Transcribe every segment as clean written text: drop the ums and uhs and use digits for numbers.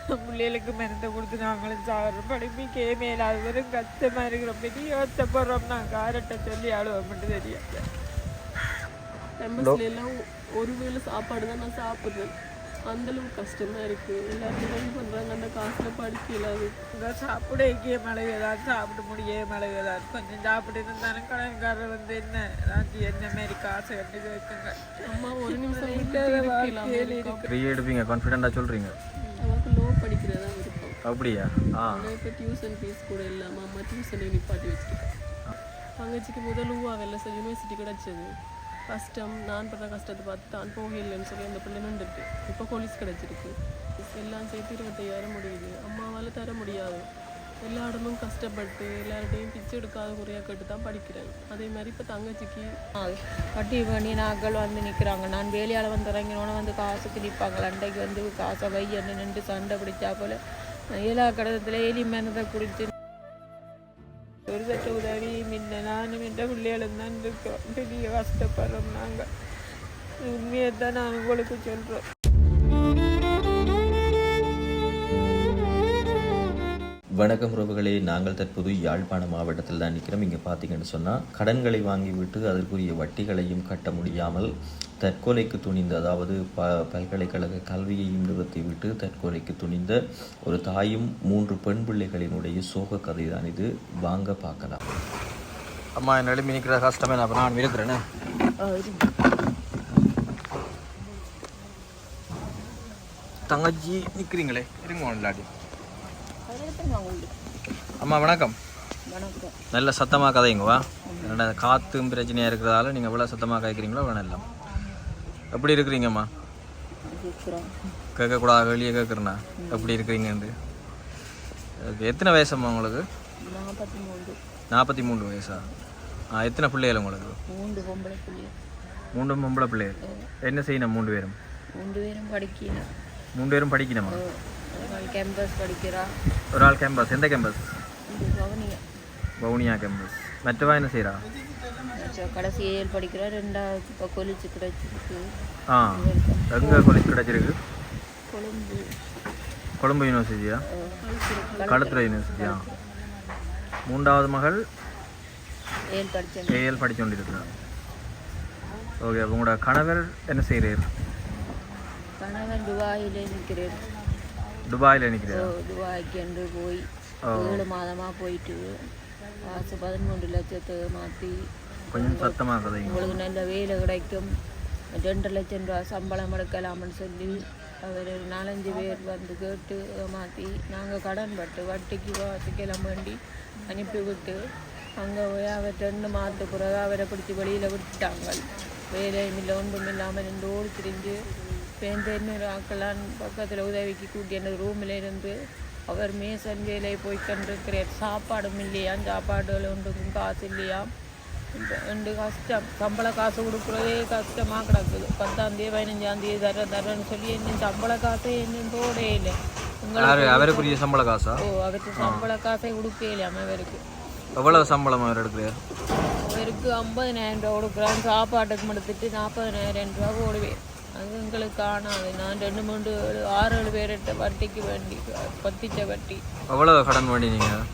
பிள்ளைகளுக்கு மருந்தை கொடுத்து நாங்களும் சாகிறோம். படிப்புக்கே மேலாது வெறும் கஷ்டமாக இருக்கிறோம். பெரிய யோசப்படுறோம். நாங்கள் யார்கிட்ட சொல்லி ஆளுவோம் மட்டும் தெரியாது. எம்பஸ்ல எல்லாம் ஒரு வேளை சாப்பாடு தான் நான் சாப்பிட்றேன். அந்தளவுக்கு கஷ்டமாக இருக்குது. எல்லாரும் உதவி பண்ணுறாங்க. அந்த காசில் படிக்கல. அது சாப்பிட வைக்கிய மழை சாப்பிட முடிய மழை கொஞ்சம் சாப்பிட்டு இருந்தானே கடன்காரர் வந்து என்ன என்ன மாரி காசை கண்டு கேட்குங்க. அம்மா ஒரு நிமிஷம் எடுப்பீங்க கான்ஃபிடென்ட்டாக சொல்கிறீங்க. அவருக்கு லோ படிக்கிறதா இருக்கும். அப்படியா? இப்போ டியூஷன் ஃபீஸ் கூட இல்லாமல் அம்மா டியூஷனை நிப்பாட்டி வச்சுருக்கேன். தங்கச்சிக்கு முதலுவா வெள்ளை யூனிவர்சிட்டி கிடச்சது. கஷ்டம் நான் படுற கஷ்டத்தை பார்த்து தான் போகலைன்னு சொல்லி அந்த பிள்ளை நின்றுட்டு இப்போ போலீஸ் கிடச்சிருக்கு. எல்லாம் சேர்த்து 25,000 முடியுது. அம்மாவால் தர முடியாது. எல்லா இடமும் கஷ்டப்பட்டு எல்லார்டையும் பிச்சை எடுக்காத குறையாக கேட்டு தான் படிக்கிறேன். அதே மாதிரி இப்போ தங்கச்சிக்கு வட்டி பண்ணி நாட்கள் வந்து நிற்கிறாங்க. நான் வேலையால் வந்து இறங்கினோன்னு வந்து காசுக்கு நிற்பாங்க. அண்டைக்கு வந்து காசை வையன்னு நின்று சண்டை பிடிச்சா போல் எல்லா கடத்தில் எலி மனதை குடிச்சு ஒரு தட்ட உதவி முன்ன நானும் என்ற பிள்ளைகளும் தான் இருக்கோம். பெரிய கஷ்டப்படுறோம். நாங்கள் உண்மையை தான் நான் உங்களுக்கு சொல்கிறோம். வணக்கம் உறவுகளே, நாங்கள் தற்போது யாழ்ப்பாண மாவட்டத்தில் தான் நிற்கிறோம். இங்கே பார்த்தீங்கன்னு சொன்னால் கடன்களை வாங்கிவிட்டு அதற்குரிய வட்டிகளையும் கட்ட முடியாமல் தற்கொலைக்கு துணிந்த, அதாவது பல்கலைக்கழக கல்வியையும் நிறுத்திவிட்டு தற்கொலைக்கு துணிந்த ஒரு தாயும் 3 பெண் பிள்ளைகளினுடைய சோக கதை தான் இது. வாங்க பார்க்கலாம். அம்மா என்ன எழுப்பி நிற்கிற கஷ்டமே நான் நான் இருக்கிறேன்னு தங்கச்சி நிற்கிறீங்களே இருங்க இல்லாடி. அம்மா வணக்கம். நல்ல சத்தமாக கதைங்கவா. என்னோட காற்றும் பிரச்சனையாக இருக்கிறதால நீங்கள் எவ்வளோ சத்தமாக கேட்குறீங்களோ அவ்வளோ நல்லா. எப்படி இருக்கிறீங்கம்மா? கேட்கக்கூடாது, வெளியே கேட்குறேண்ணா. எப்படி இருக்கிறீங்கன்னு. எத்தனை வயசம்மா உங்களுக்கு? 43 வயசா? எத்தனை பிள்ளைகள் உங்களுக்கு? 3 பொம்பளை பிள்ளைகள். என்ன செய்யணும்? 3 பேரும் படிக்கணும். 3 பேரும் படிக்கணுமா? கேம்பஸ் படிக்கிறா. ஒரு ஆள் கேம்பஸ். எந்த கேம்பஸ்? வவுனியா கேம்பஸ். மற்றவா என்ன செய்கிறா? கடைசி 7 படிக்கிறா. 2வது இப்போ கொலிச்சு கிடச்சிருக்கு. எங்கே கொலிச்சு கிடச்சிருக்கு? கொழும்பு. கொழும்பு யூனிவர்சிட்டியா? களுத்துறை யூனிவர்சிட்டியா? 3வது மகள் 7 படித்து கொண்டிருக்கிறார். ஓகே. அப்போ உங்களோட கணவர் என்ன செய்கிறார்? கணவர் துபாயில் நிற்கிறார். துபாயில் நிற்கிறார். துபாய்க்கு என்று போய் 7 மாதமாக போயிட்டு காசு 13 லட்சத்தை மாற்றி கொஞ்சம் சத்தமாக கதை. உங்களுக்கு நல்ல வேலை கிடைக்கும், 2 லட்சம் ரூபா சம்பளம் எடுக்கலாம்னு சொல்லி அவர் 4-5 பேர் வந்து கேட்டு மாற்றி நாங்கள் கடன் பட்டு வட்டிக்கு வாசிக்கலாம் வேண்டி அனுப்பிவிட்டு அங்கே போய் அவர் 2 மாதத்துக்கு பிறகு அவரை பிடிச்சி வெளியில் விட்டுட்டாங்க. வேலையும் இல்லை, ஒன்றும் இல்லாமல் 2 ஓடி திரிஞ்சு பேருந்து இன்னொரு ஆக்கலான் பக்கத்தில் உதவிக்கு கூட்டி அந்த ரூமில் இருந்து அவர் மேசன் வேலையை போய் கண்டிருக்கிறார். சாப்பாடும் இல்லையாம், சாப்பாடுகள் ஒன்றுக்கும் காசு இல்லையாம். 2 கஷ்டம். சம்பள காசு கொடுக்குறதே கஷ்டமாக கிடக்குது. 10ஆம் தேதி 15ஆம் தேதி தரேன்னு சொல்லி என்ன சம்பள காசே என்ன தோடே இல்லை. அவருக்குரிய சம்பள காசா? அவருக்கு சம்பள காசை கொடுக்கலையாம். அவருக்கு எவ்வளவு சம்பளம் அவர் எடுக்கிறார்? அவருக்கு 50,000 ரூபா கொடுக்குறான். சாப்பாட்டுக்கு எடுத்துட்டு 40,000 ரூபா ஓடுவேன். அது எங்களுக்கு காணாது. நான் 2, 3, 6 பேர்கிட்ட வட்டிக்கு வேண்டி பத்திச்ச வட்டி. எவ்வளோ கடன் வேண்டி? நீங்கள்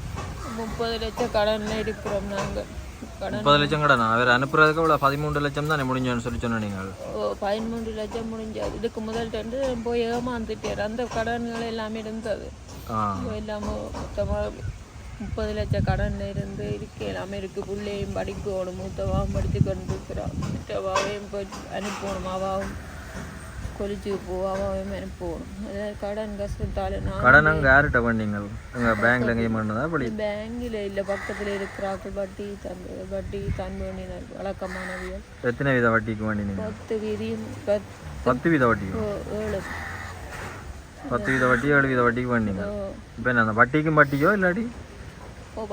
30 லட்சம் கடனில் இருக்கிறோம். நாங்கள் 30 லட்சம் கடனா? அவர் அனுப்புறதுக்கு இவ்வளோ 13 லட்சம் தானே முடிஞ்சோன்னு சொல்லி சொன்ன நீங்கள். 13 லட்சம் முடிஞ்சது. இதுக்கு முதல் 2 போய் ஏமாந்துட்டார். அந்த கடன்கள் எல்லாமே இருந்தது. எல்லாமே மொத்தமாக 30 லட்சம் கடனில் இருந்து இருக்க எல்லாமே இருக்குது. பிள்ளையும் படிக்கணும். மூத்தவாவும் படித்து கொண்டு இருக்கிறான். மற்றவாவையும் போய் அனுப்பணும். அவாவும் கொலிச்சு போவாவும் அனுப்பணும். அதாவது கடன் கஷ்டத்தால் கடன் அங்கே யார்கிட்ட பண்ணீங்க? உங்கள் பேங்க்ல எங்கேயும் பண்ணதா? பேங்கில் இல்லை, பக்கத்தில் இருக்கிறார்கள். வட்டி தன் வேண்டினார். வழக்கமானவியல். எத்தனை வீத வட்டிக்கு வேண்டினீங்க? 10 வீதியும் 10 வீத வட்டி. 7 10 வீத வட்டி 7 வீத வட்டிக்கு வேண்டிங்க. இப்போ என்ன வட்டிக்கும் வட்டியோ இல்லாட்டி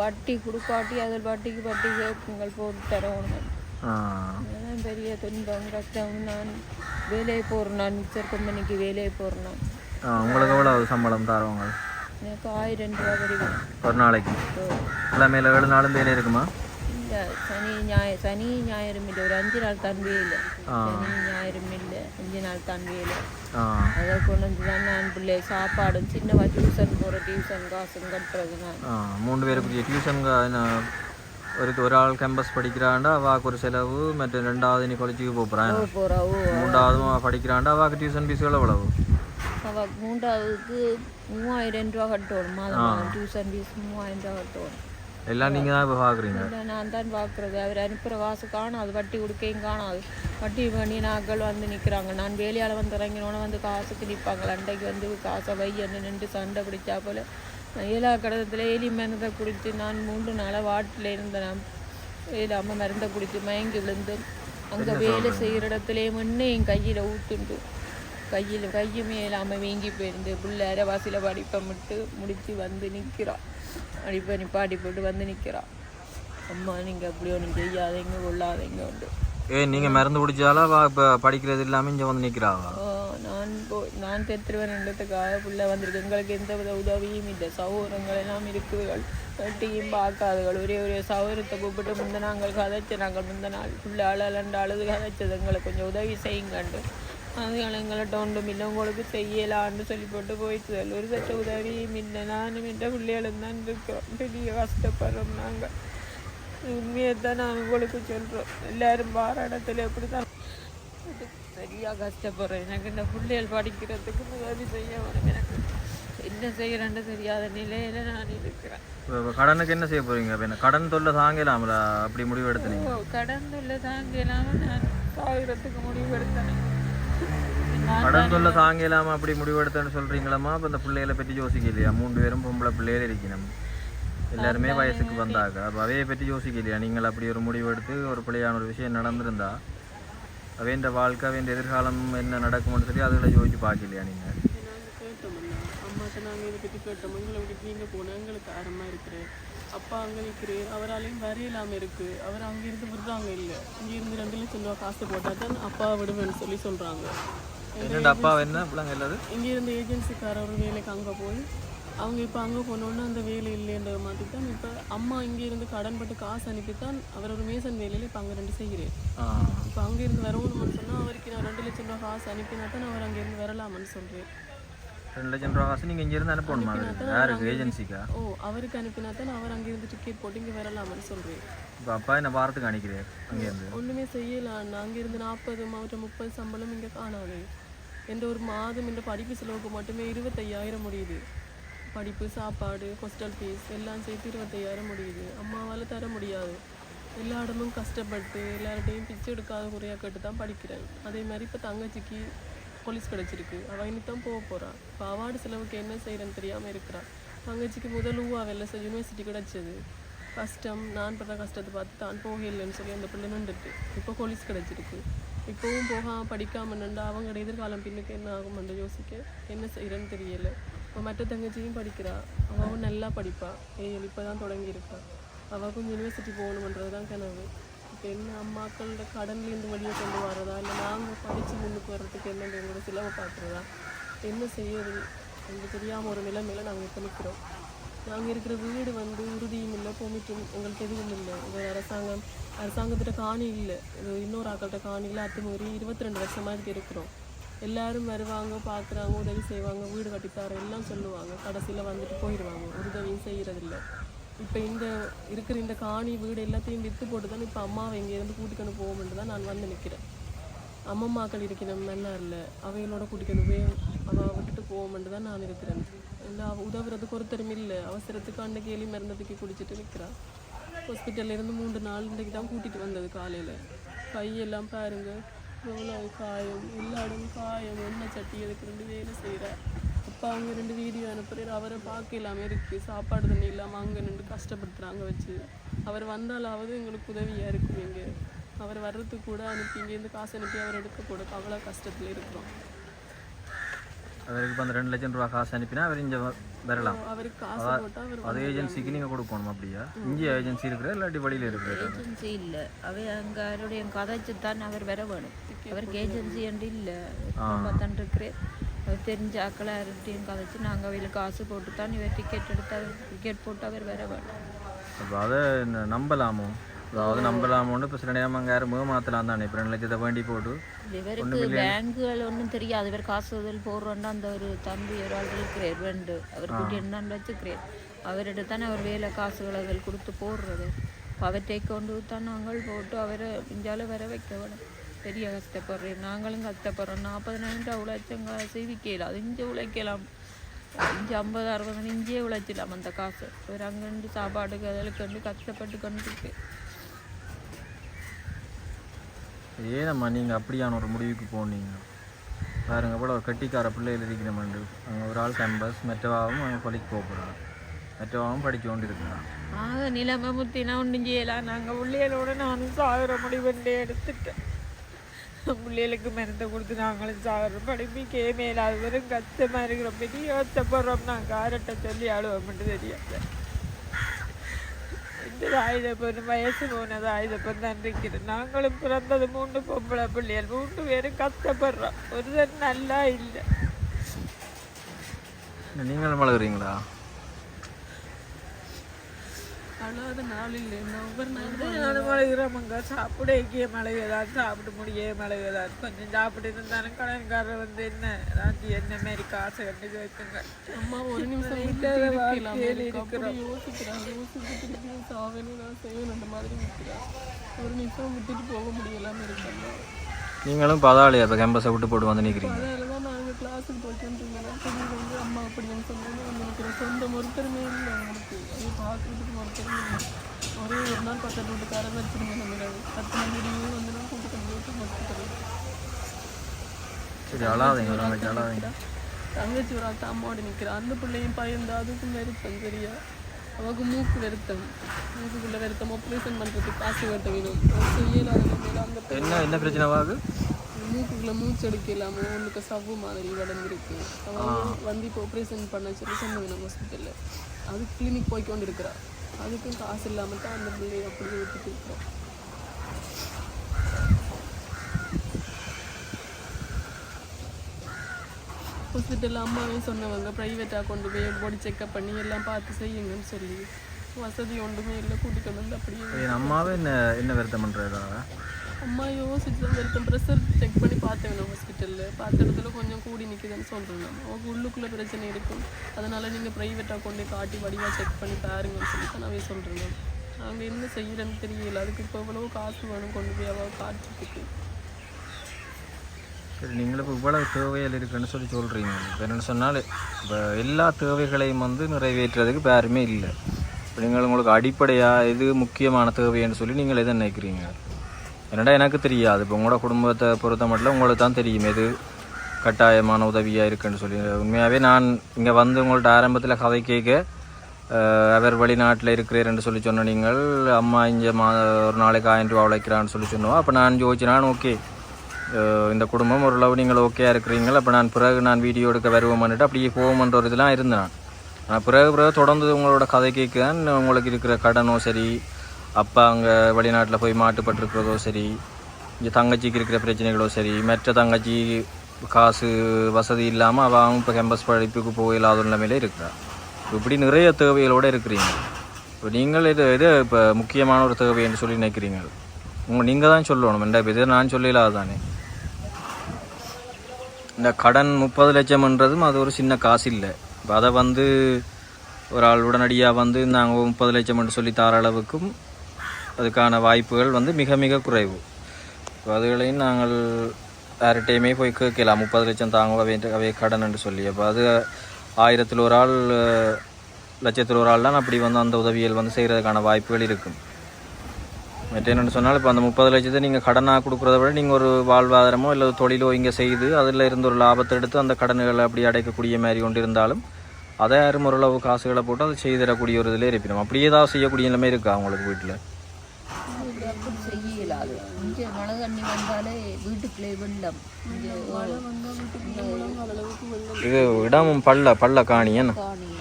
வட்டி கொடுக்காட்டி அதில் வட்டிக்கு வட்டி கேட்குங்கள் போட்டு தரணும். அதெல்லாம் பெரிய துன்பம் கஷ்டம். நான் வேலையை போகிறேன். நான் மிக்சர் கம்பெனிக்கு வேலையை போகிறேன். உங்களுக்கு எவ்வளோ சம்பளம் தருவாங்க? எனக்கு 1000 ரூபா வரைக்கும் ஒரு நாளைக்கு. இல்லை மேலே 7 நாளும் வேலை இருக்குமா? இல்லை சனி ஞாயிறும் இல்லை, ஒரு 5 நாள் தான் வேலை. சனி ஞாயிறும் இல்லை, 5 நாள் தான் வேலை. அதை கொண்டு வந்து தான் நான் பிள்ளை சாப்பாடும் சின்னவா டியூஷன் போகிற டியூஷன் காசும் கட்டுறது. நான் 3 பேருக்கு டியூஷன் ஒராள் கேம்பஸ் படிக்கிறாண்டா அவாக்கு ஒரு செலவு, மற்ற 2வது நீ காலேஜுக்கு போகிறான், 3வது படிக்கிறாண்டா அவாக்கு டியூஷன் ஃபீஸ் எவ்வளவு? அவள் 3ஆவதுக்கு 3000 ரூபா கட்டணும் மாதம் மாதம். டியூஷன் ஃபீஸ் 3000 ரூபா கட்டணும். எல்லாம் நீங்கள் தான் இப்போ பார்க்குறீங்க? இல்லை, நான் தான் பார்க்குறது. அவர் அனுப்புகிற காசு காணாது, வட்டி கொடுக்கையும் காணாது. வட்டி பண்ணி நாட்கள் வந்து நிற்கிறாங்க. நான் வேலையால் வந்து இறங்கினோன்னு வந்து காசுக்கு நிற்பாங்க. அன்றைக்கு வந்து காசை வையன்னு நின்று சண்டை பிடிச்சா போல் எல்லா கடத்தில் எலி மருந்தை குடித்து நான் 3 நாளாக வாட்டில் இருந்தேன். நான் இல்லாமல் மருந்தை குடித்து மயங்கி விழுந்து அங்கே வேலை செய்கிற இடத்துலேயே முன்னே என் கையில் ஊத்துண்டு கையுமே இல்லாமல் வீங்கி போயிருந்து பிள்ளை அரைவாசியில் படிப்பை முடித்து வந்து நிற்கிறான். படிப்பை நிப்பாட்டி போட்டு வந்து நிற்கிறான். அம்மா நீங்கள் அப்படி ஒன்றும் செய்யாதீங்க கொள்ளாதீங்க உண்டு. நீங்கள் மருந்து குடிச்சாலா இப்போ படிக்கிறது இல்லாமல் இங்கே வந்து நிற்கிறாவா? நான் தெத்துருவேன்றதுக்காக பிள்ளை வந்திருக்கு. எங்களுக்கு எந்த வித உதவியும் இல்லை. சகோதரங்கள் எல்லாம் இருக்குதுகள், வெட்டியும் பார்க்காதுகள். ஒரே சகோதரத்தை கூப்பிட்டு முந்த நாங்கள் கதைச்சு, நாங்கள் முந்த நாள் பிள்ளை அழுது கதைச்சது. எங்களுக்கு கொஞ்சம் உதவி செய்யுங்கண்டு. அதுகள் எங்கள்கிட்ட ஒன்றும் இல்லை, உங்களுக்கு செய்யலான்னு சொல்லி போட்டு போயிட்டு ஒரு சட்ட உதவியும் இல்லை. நானும் என்ற பிள்ளைகளும் தான் இருக்கிறோம். பெரிய கஷ்டப்படுறோம் நாங்கள். உண்மையை தான் நான் உங்களுக்கு சொல்கிறோம். எல்லோரும் வார இடத்துல எப்படி தான் சரியாக கஷ்டப்படுறேன். எனக்கு இந்த பிள்ளைகள் படிக்கிறதுக்கு உதவி செய்ய வரும். எனக்கு என்ன செய்கிறேன்னு தெரியாத நிலையில் நான் இருக்கிறேன். கடனுக்கு என்ன செய்ய போகிறீங்க? இப்போ கடன் தொல்லை தாங்கலாம்ல, அப்படி முடிவு எடுத்தீங்க? கடன் தொல்லை தாங்கலாமல் நான் சாகிறதுக்கு முடிவு எடுத்தேன். கடன் தொல்லை தாங்கலாமல் அப்படி முடிவு எடுத்தேன்னு சொல்கிறீங்களாம்மா? இப்போ இந்த பிள்ளைகளை பற்றி யோசிக்கலையா? 3 பேரும் பொம்பளை பிள்ளைகள் இருக்கணும், எல்லாருமே வயசுக்கு வந்தாங்க. அப்போ அவையை பற்றி யோசிக்கலையா? நீங்கள் அப்படி ஒரு முடிவு எடுத்து ஒரு பிள்ளையான ஒரு விஷயம் நடந்திருந்தா அவைன்ற வாழ்க்கை அவைன்ற எதிர்காலம் என்ன நடக்கும்னு சொல்லி அதில் யோசிச்சு பார்க்கலையா நீங்கள்? நாங்கள் கேட்டோம்ண்ணா, அம்மாட்ட நாங்கள் இதை பற்றி கேட்டோம். எங்களை விட்டு நீங்கள் போனால் எங்களுக்கு ஆரமாக இருக்கிறேன், அப்பா அங்கே நிற்கிறேன், அவராலையும் வரையில்லாமல் இருக்குது. அவர் அங்கேருந்து விடுறாங்க. இல்லை, இங்கேருந்து 2 லட்சம் ரூபா காசு போட்டால் தான் அப்பா விடுவேன்னு சொல்லி சொல்கிறாங்க. என்னோட அப்பா என்ன பிள்ளைங்க எல்லாது இங்கேருந்து ஏஜென்சிக்கார ஒரு வேலைக்கு அங்கே போய் அவங்க இப்போ அங்கே போனோன்னா அந்த வேலை இல்லைன்ற மாதிரி தான் இப்போ அம்மா இங்கேருந்து கடன் பட்டு காசு அனுப்பித்தான் அவர் ஒரு மேசன் வேலையில் இப்போ அங்கே 2 செய்கிறேன். இப்போ அங்கேருந்து வரணும்னு சொன்னால் அவருக்கு நான் 2 லட்சம் ரூபா காசு அனுப்பினா தான் அவர் அங்கேருந்து வரலாமான்னு சொல்கிறேன். 2 லட்சம் ரூபா காசு நீங்கள் இங்கேருந்து அனுப்பணுமா? யாருக்கு? ஏஜென்சிக்கா? அவருக்கு அனுப்பினா தான் அவர் அங்கேருந்து டிக்கெட் போட்டு இங்கே வரலாமான்னு சொல்கிறேன். இப்போ அப்பா என்ன வாரத்துக்கு அனுப்பிக்கிறேன் அங்கேருந்து? ஒன்றுமே செய்யலாம். அங்கேருந்து 40 30 சம்பளம் இங்கே காணாது. எந்த ஒரு மாதம் இந்த படிப்பு செலவுக்கு மட்டுமே 25,000 முடியுது. படிப்பு, சாப்பாடு, ஹாஸ்டல் ஃபீஸ் எல்லாம் சேர்த்து 25,000 முடியுது. அம்மாவால் தர முடியாது. எல்லா இடமும் கஷ்டப்பட்டு எல்லார்ட்டையும் பிச்சை எடுக்காத குறையாக கேட்டு தான் படிக்கிறேன். அதே மாதிரி இப்போ தங்கச்சிக்கு போலீஸ் கிடச்சிருக்கு, அவள் இன்னும் போக போகிறான். இப்போ அவார்டு செலவுக்கு என்ன செய்கிறேன்னு தெரியாமல் இருக்கிறான். தங்கச்சிக்கு முதல் வெள்ளை யூனிவர்சிட்டி கிடச்சிது. கஷ்டம், நான் படுற கஷ்டத்தை பார்த்து தான் போக இல்லைன்னு சொல்லி அந்த பிள்ளை நின்றுட்டு இப்போ போலீஸ் கிடச்சிருக்கு. இப்போவும் போகாமல் படிக்காமல் நின்று அவங்க எதிர்காலம் பின்னுக்கு என்ன ஆகும்னு யோசிக்க என்ன செய்கிறேன்னு தெரியலை. இப்போ மற்ற தங்கச்சியும் படிக்கிறா, அவள் நல்லா படிப்பா. இப்போ தான் தொடங்கியிருக்கா. அவளுக்கும் யூனிவர்சிட்டி போகணுன்றது தான் கனவு. இப்போ என்ன அம்மாக்களோட கடன்லேருந்து வெளியே கொண்டு வரதா, இல்லை நாங்கள் படித்து முன்னுக்கு வர்றதுக்கு என்னென்ன எங்களோட செலவை பார்க்குறதா, என்ன செய்யறது எங்களுக்கு தெரியாமல் ஒரு நிலைமையில் நாங்கள் இப்போ நிற்கிறோம். நாங்கள் இருக்கிற வீடு உறுதியும் இல்லை, பொமிட்டும் எங்களுக்கு எதுவும் இல்லை. இது அரசாங்கத்திட்ட காணி இல்லை, இன்னொரு ஆக்கள்கிட்ட காணி இல்லை. அத்துமீறி 22 வருஷமாக இருக்கிறோம். எல்லோரும் வருவாங்க, பார்க்குறாங்க, உதவி செய்வாங்க, வீடு கட்டித்தார எல்லாம் சொல்லுவாங்க. கடைசியில் வந்துட்டு போயிடுவாங்க, ஒரு உதவியும் செய்கிறதில்ல. இப்போ இருக்கிற இந்த காணி வீடு எல்லாத்தையும் விற்று போட்டு தான் இப்போ அம்மாவை இங்கேருந்து கூட்டிக்கொண்டு போகும்னு தான் நான் வந்து நிற்கிறேன். அம்மம்மாக்கள் இருக்கிற மன்னாரில் அவைகளோட கூட்டிக்கொண்டு போய் அவள் விட்டுட்டு போகும்னு தான் நான் இருக்கிறேன். இல்லை, உதவுறதுக்கு ஒருத்தரும் இல்லை. அவசரத்துக்கு அன்றைக்கு எலி மருந்ததுக்கு குடிச்சிட்டு நிற்கிறாள். ஹாஸ்பிட்டல்லேருந்து 3 நாள் இன்றைக்கு தான் கூட்டிகிட்டு வந்தது. காலையில் கையெல்லாம் பாருங்கள், எவ்வளோ காயம், எல்லா இடமும் காயம், எண்ணெய் சட்டி அதுக்கு 2 வேலை செய்கிறார். அப்பா அவங்க 2 வீடியோ அனுப்புகிறார். அவரை பார்க்க இல்லாமல் இருக்குது, சாப்பாடு தண்ணி இல்லாமல் அங்கே நின்று கஷ்டப்படுத்துகிறாங்க வச்சு. அவர் வந்தாலாவது எங்களுக்கு உதவியாக இருக்கும். இங்கே அவர் வர்றதுக்கு கூட அனுப்பி இங்கேருந்து காசு அனுப்பி அவர் எடுக்கக்கூட அவ்வளோ கஷ்டத்தில் இருக்கிறோம். அவருக்கு இப்போ அந்த 2 லட்சம் ரூபா காசு அனுப்பினா அவர் இங்கே வரலாம். அவருக்கு காசு போட்டால் அவர் அது ஏஜென்சிக்கு நீங்கள் கொடுக்கணும். அப்படியா? இங்கே ஏஜென்சி இருக்கிற இல்லாட்டி வழியில் இருக்கிற ஏஜென்சி இல்லை. அவங்க அவருடைய கதைச்சு தான் அவர் வர வேணும். அவருக்கு ஏஜென்சி என்று இல்லை, தான் இருக்கிறேன். அவர் தெரிஞ்ச ஆக்களை யார்கிட்டையும் கதைச்சு நாங்கள் அவையில் காசு போட்டு தான் இவர் டிக்கெட் எடுத்து அவர் டிக்கெட் போட்டு அவர் வர வேணும். அப்போ அதை நம்பலாமோ? அதாவது நம்பலாமோன்னு இப்போ சில நேரம் அங்கே யாரும் மாற்றலாம் தானே இப்போ 2 லட்சத்தை வேண்டி போட்டு இவருக்கு பேங்குகள் ஒன்றும் தெரியாது. இவர் காசு உதவி போடுறோன்னா அந்த ஒரு தம்பி ஒரு ஆள் இருக்கிறார் ரெண்டு அவருக்கு என்னன்னு வச்சுக்கிறேன். அவர்கிட்ட தானே அவர் வேலை காசுகளை கொடுத்து போடுறது. அவற்றை கொண்டு தான் நாங்கள் போட்டு அவரை இஞ்சால வர வைக்க வேணும். பெரிய கஷ்டப்படுறேன், நாங்களும் கஷ்டப்படுறோம். 40,000 உழைச்சங்க செய்விக்கலாம், அது இங்கே உழைக்கலாம். இஞ்சி 50-60 இஞ்சியே உழைச்சிடலாம் அந்த காசு. ஒரு அங்கேருந்து சாப்பாடுக்கு அதில் கண்டு கஷ்டப்பட்டு கொண்டு ஏனம்மா நீங்கள் அப்படியான ஒரு முடிவுக்கு போனீங்க பாருங்க. போல ஒரு கட்டிக்கார பிள்ளைகள் இருக்கிற மாண்டு அங்கே ஒரு ஆள் கேம்பஸ் மெட்டவாகவும் அங்கே கொலைக்கு போகிறான், மெட்டவாகவும் படித்து கொண்டு இருக்கிறான். நிலைமை முத்தினா ஒன்றும் செய்யலாம். நாங்கள் பிள்ளைகளோட நானும் சாகிற முடிவுண்டே எடுத்துட்டேன். பிள்ளைகளுக்கு மருந்தை கொடுத்து நாங்களும் சாகிற படிப்பிக்கே மேலாது வெறும் கஷ்டமாக இருக்கிற பெரிய யோசப்படுறோம். நாங்கள் ஆரட்டை சொல்லி ஆளுவோம் மட்டும் தெரியாது. இந்த ஆயுதப்பொண்ணு வயசு போனது ஆயுதப்பொண்ணு தான் இருக்கிறது. நாங்களும் பிறந்தது 3 பொம்பளை பிள்ளைகள், 3 பேரும் கஷ்டப்படுறோம். ஒருத்தர் நல்லா இல்லை. நீங்களும் மழகுறீங்களா? அழாத நாள் இல்லை, ஒவ்வொரு நானும் மழகுறோமுங்க. சாப்பிட எங்கேயே மழகுதான், சாப்பிட்டு முடியே மழகுதான். கொஞ்சம் சாப்பிட்டு இருந்தாலும் கடன்காரர் வந்து என்ன மாரி காசை கண்டு கேட்குங்க. அம்மா ஒரு நிமிஷம் இருக்கிறோம் யோசிக்கிறாங்க, யோசிச்சுட்டு சாவணும் நான் செய்வேன் அந்த மாதிரி நிற்கிறான். ஒரு நிமிஷம் விட்டுட்டு போக முடியலாம இருக்கம்மா. நீங்களும் பதாலையா இப்போ கேம்பஸை விட்டு போட்டு வந்து நிற்கிறீங்க? அதில் தான் நாங்கள் கிளாஸுக்கு போயிட்டுருந்தோம்னா திடீர்னு வந்து அம்மா அப்படின்னு சொன்னோன்னு வந்து நினைக்கிறேன். சொந்தம் ஒருத்தருமே இல்லை அவங்களுக்கு, அது பார்க்குறதுக்கு ஒருத்தருமே இல்லை. ஒரே ஒரு நாள் பக்கத்து வீட்டுக்காரர் வச்சுருங்க நம்ம 10 மணிக்கு வந்து நான் கூப்பிட்டு போயிட்டு மொத்தத்தில் சரி அழாதீங்க, அழாதீங்க. தங்கச்சி ஒரு ஆள் அம்மாவோட நிற்கிறேன். அந்த பிள்ளையும் பயந்து அதுக்கும் வருத்தம் சரியா. அவருக்கு மூக்கு வருத்தம், மூக்குக்குள்ள வருத்தம். ஆப்ரேஷன் பண்ணுறதுக்கு காசு கட்ட வேணும், செய்யலாம். அந்த என்ன பிரச்சனைவாகு? மூக்குக்குள்ள மூச்சு எடுக்கலாமோ ஒன்றுக்கு சவ்வு மாதிரி வளர்ந்துருக்கு. அவன் வந்து இப்போ ஆப்ரேஷன் பண்ண சொல்லி சொன்னாங்க நம்ம ஹாஸ்பிட்டலில். அது கிளினிக் போய்க்கொண்டு இருக்கிறா. அதுக்கும் காசு இல்லாமல் தான் அந்த பிள்ளையை அப்படியே விட்டுட்டு இருக்கிறோம். ஹாஸ்பிட்டலில் அம்மாவே சொன்னவங்க ப்ரைவேட்டாக கொண்டு போய் பாடி செக்அப் பண்ணி எல்லாம் பார்த்து செய்யுங்கன்னு சொல்லி. வசதி ஒன்றுமே இல்லை, கூட்டிகிட்டு வந்து அப்படியே. அம்மாவே என்ன வருத்தம் பண்ணுறதா? அம்மா யோசிச்சு தான் வருத்தம். ப்ரெஷர் செக் பண்ணி பார்த்தேன் ஹாஸ்பிட்டலில். பார்த்த இடத்துல கொஞ்சம் கூடி நிற்குதுன்னு சொல்கிறேன். அவங்க உள்ளுக்குள்ளே பிரச்சனை இருக்கும், அதனால் நீங்கள் ப்ரைவேட்டாக கொண்டு காட்டி வடிவாக செக் பண்ணி பாருங்கன்னு சொல்லி தான் நான் சொல்கிறேன். நாங்கள் என்ன செய்கிறேன்னு தெரியல. அதுக்கு இப்போ எவ்வளோ காசு வேணும் கொண்டு போய் அவள் காட்டுறதுக்கு. சரி, நீங்களும் இப்போ இவ்வளவு தேவைகள் இருக்குன்னு சொல்கிறீங்க. இப்போ என்னென்னு சொன்னால் இப்போ எல்லா தேவைகளையும் வந்து நிறைவேற்றுறதுக்கு இப்போ யாருமே இல்லை. இப்போ நீங்கள் உங்களுக்கு அடிப்படையாக எது முக்கியமான தேவைன்னு சொல்லி நீங்கள் எதை நினைக்கிறீங்க? என்னடா எனக்கு தெரியாது. இப்போ உங்களோட குடும்பத்தை பொறுத்த மட்டும் உங்களுக்கு தான் தெரியும் எது கட்டாயமான உதவியாக இருக்குன்னு சொல்லி. உண்மையாகவே நான் இங்கே வந்து உங்கள்ட்ட ஆரம்பத்தில் கதை கேட்க அவர் வெளிநாட்டில் இருக்கிறேன்னு சொல்லி சொன்ன நீங்கள் அம்மா இங்கே ஒரு நாளைக்கு 1000 ரூபா உழைக்கிறான்னு சொல்லி சொன்னோம். அப்போ நான் யோசிச்சு ஓகே இந்த குடும்பம் ஓரளவு நீங்கள் ஓகேயா இருக்கிறீங்களா, அப்போ நான் பிறகு நான் வீடியோ எடுக்க வருவோம்னுட்டு அப்படியே போவோம்ன்ற ஒரு இதெல்லாம் இருந்தேன். நான் பிறகு தொடர்ந்து உங்களோட கதை கேட்குதான். உங்களுக்கு இருக்கிற கடனோ சரி, அப்பா அங்கே வெளிநாட்டில் போய் மாட்டுப்பட்டிருக்கிறதோ சரி, இங்கே தங்கச்சிக்கு இருக்கிற பிரச்சனைகளோ சரி, மற்ற தங்கச்சி காசு வசதி இல்லாமல் அவன் இப்போ கேம்பஸ் படிப்புக்கு போயில்லாத நிலைமையிலே இருக்கிறான். இப்படி நிறைய தேவைகளோடு இருக்கிறீங்க. இப்போ நீங்கள் இது இப்போ முக்கியமான ஒரு தேவை என்று சொல்லி நினைக்கிறீங்க. நீங்கள் தான் சொல்லணும். இப்போ இதை நான் சொல்லலாது தானே. இந்த கடன் 30 லட்சம்ன்றதும் அது ஒரு சின்ன காசு இல்லை. இப்போ அதை வந்து ஒரு ஆள் உடனடியாக வந்து நாங்கள் 30 லட்சம்னு சொல்லி தர அளவுக்கும் அதுக்கான வாய்ப்புகள் வந்து மிக மிக குறைவு. இப்போ அதுகளையும் நாங்கள் யார்கிட்டையுமே போய் கேட்கலாம் 30 லட்சம் தாங்கவே கடன் என்று சொல்லி. அப்போ அது 1000ல் ஒரு ஆள், லட்சத்தில் ஒரு ஆள் தான் அப்படி வந்து அந்த உதவிகள் வந்து செய்கிறதுக்கான வாய்ப்புகள் இருக்கும். மற்ற என்னென்னு சொன்னால் இப்போ அந்த 30 லட்சத்தை நீங்கள் கடனாக கொடுக்குறத விட நீங்கள் ஒரு வாழ்வாதாரமோ இல்லை தொழிலோ இங்கே செய்து அதில் இருந்து ஒரு லாபத்தை எடுத்து அந்த கடன்களை அப்படி அடைக்கக்கூடிய மாதிரி கொண்டு இருந்தாலும் அதை யாரும் ஓரளவு காசுகளை போட்டு அதை செய்து தரக்கூடிய ஒரு இதில் இருப்பினோம். அப்படியே தான் செய்யக்கூடிய நிலைமை இருக்கா அவங்களுக்கு வீட்டில்? செய்யலாது. இங்கே மழை தண்ணி வந்தாலே வீட்டுக்குள்ளே வெள்ளம். இது இடமும் பள்ள காணி என்ன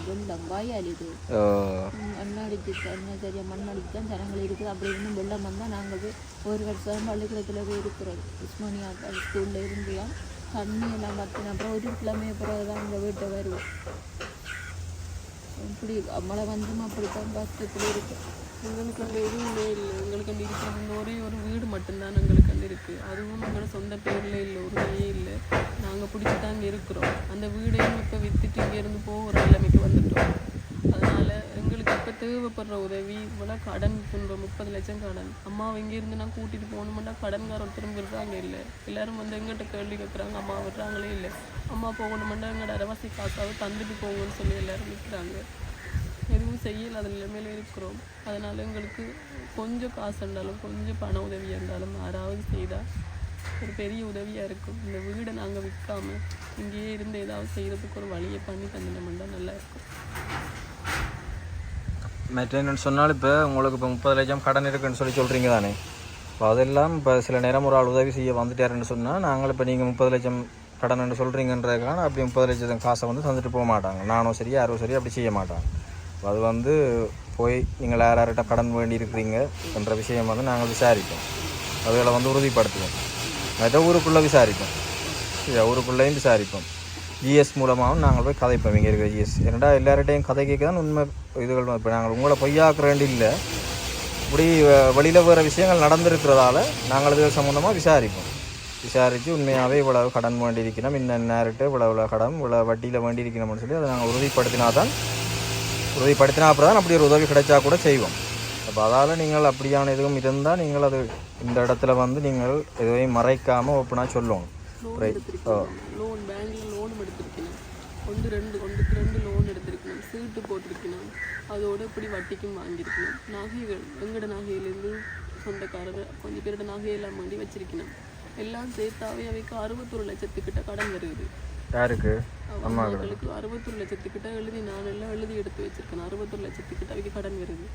வெள்ளம் வாயால் இது மண்ணடிச்சு சரியாக மண்ணடிச்சு தான் ஜனங்கள் இருக்குது. அப்படி இருந்தும் வெள்ளம் வந்தால் நாங்கள் போய் ஒரு வருஷம் பள்ளிக்கூடத்தில் போய் இருக்கிறோம். உஸ்மானியா ஸ்கூலில் இருந்துலாம் தண்ணி எல்லாம் பற்றின அப்புறம் 1 கிழமை பிறகு தான் இந்த வீட்டை வருவோம். அப்படி மழை வந்தும் அப்படித்தான் கஷ்டத்தில் இருக்கு. எங்களுக்கு அந்த எதுவுமே இல்லை. எங்களுக்கு அந்த இருக்கிறது இந்த ஒரே ஒரு வீடு மட்டும்தான் எங்களுக்கு அந்த இருக்குது. அதுவும் எங்களோட சொந்த பேரில் இல்லை, ஒரு கையே இல்லை. நாங்கள் பிடிச்சி தான் இங்கே இருக்கிறோம். அந்த வீடையும் இப்போ விற்றுட்டு இங்கேருந்து போகிற நிலைமைக்கு வந்துட்டோம். அதனால் எங்களுக்கு இப்போ தேவைப்படுற உதவி இவ்வளோ கடன் பண்ணுறோம். 30 லட்சம் கடன். அம்மாவை இங்கேருந்து நான் கூட்டிகிட்டு போகணுமெண்டா கடன்கார ஒருத்தரும் விடுறாங்க இல்லை. எல்லோரும் வந்து எங்கிட்ட கேள்வி கேட்குறாங்க, அம்மா விடுறாங்களே இல்லை. அம்மா போகணுமெண்டா எங்களோட அரவாசி காசாவது தந்துட்டு போங்கன்னு சொல்லி எல்லோரும் நிற்கிறாங்க. எதுவும் செய்யலை, அது நிலைமையில இருக்கிறோம். அதனால் எங்களுக்கு கொஞ்சம் காசு இருந்தாலும் கொஞ்சம் பண உதவி இருந்தாலும் யாராவது செய்தால் ஒரு பெரிய உதவியாக இருக்கும். இந்த வீடை நாங்கள் விற்காமல் இங்கேயே இருந்து ஏதாவது செய்கிறதுக்கு ஒரு வழியை பண்ணி தந்தினோம்னா நல்லா இருக்கும். மற்ற என்னென்னு சொன்னால் இப்போ உங்களுக்கு இப்போ 30 லட்சம் கடன் இருக்குன்னு சொல்கிறீங்க தானே. இப்போ அதெல்லாம் இப்போ சில நேரம் ஒரு ஆள் உதவி செய்ய வந்துட்டாருன்னு சொன்னால் நாங்கள் இப்போ நீங்கள் 30 லட்சம் கடன் சொல்கிறீங்கன்றதுக்கான அப்படி 30 லட்சம் காசை வந்து தந்துட்டு போக மாட்டாங்க. நானும் சரி யாரும் சரி அப்படி செய்ய மாட்டாங்க. அது வந்து போய் நீங்கள் யார்கிட்ட கடன் வேண்டி இருக்கிறீங்க என்ற விஷயம் வந்து நாங்கள் விசாரிப்போம். அதுகளை வந்து உறுதிப்படுத்துவோம். மற்ற ஊருக்குள்ளே விசாரிப்போம், ஊருக்குள்ளேயும் விசாரிப்போம். ஜிஎஸ் மூலமாகவும் நாங்கள் போய் கதைப்போம். இங்கே இருக்கிற ஜிஎஸ் என்னடா எல்லார்கிட்டையும் கதை கேட்க தான் உண்மை இதுகள். இப்போ நாங்கள் உங்களை பொய்யாக்குற வேண்டி இல்லை, இப்படி வெளியில் வேறு விஷயங்கள் நடந்திருக்கிறதால நாங்கள் இதுகள் சம்மந்தமாக விசாரிப்போம். விசாரித்து உண்மையாகவே இவ்வளவு கடன் வேண்டி இருக்கணும், இன்னும் நேரிட்டு இவ்வளோ கடன் இவ்வளோ வட்டியில் வேண்டி இருக்கணும்னு சொல்லி அதை நாங்கள் உறுதிப்படுத்தினா அப்புறம் தான் அப்படி ஒரு உதவி கிடைச்சா கூட செய்வோம். அப்போ அதால் நீங்கள் அப்படியான எதுவும் இருந்தால் நீங்கள் அது இந்த இடத்துல வந்து நீங்கள் எதுவும் மறைக்காமல் ஓப்பனாக சொல்லணும். லோன் பேங்க்கில் லோனும் எடுத்திருக்கணும், ஒன்றுக்கு ரெண்டு லோன் எடுத்திருக்கணும், சீட்டு போட்டிருக்கணும், அதோடு இப்படி வட்டிக்கும் வாங்கியிருக்கணும். நகைகள் எங்களோட நகையிலேருந்து சொந்தக்காரர் கொஞ்சம் பேரோட நகையெல்லாம் வாங்கி வச்சிருக்கணும். எல்லாம் சேர்த்தாவே அவைக்கு 61 லட்சத்துக்கிட்ட கடன் வருது. யாருக்கு? அம்மாக்களுக்கு 61 லட்சத்துக்கிட்ட நான் எல்லாம் எழுதி எடுத்து வச்சிருக்கேன். 61 லட்சத்துக்கிட்ட அவைக்கு கடன் வருது.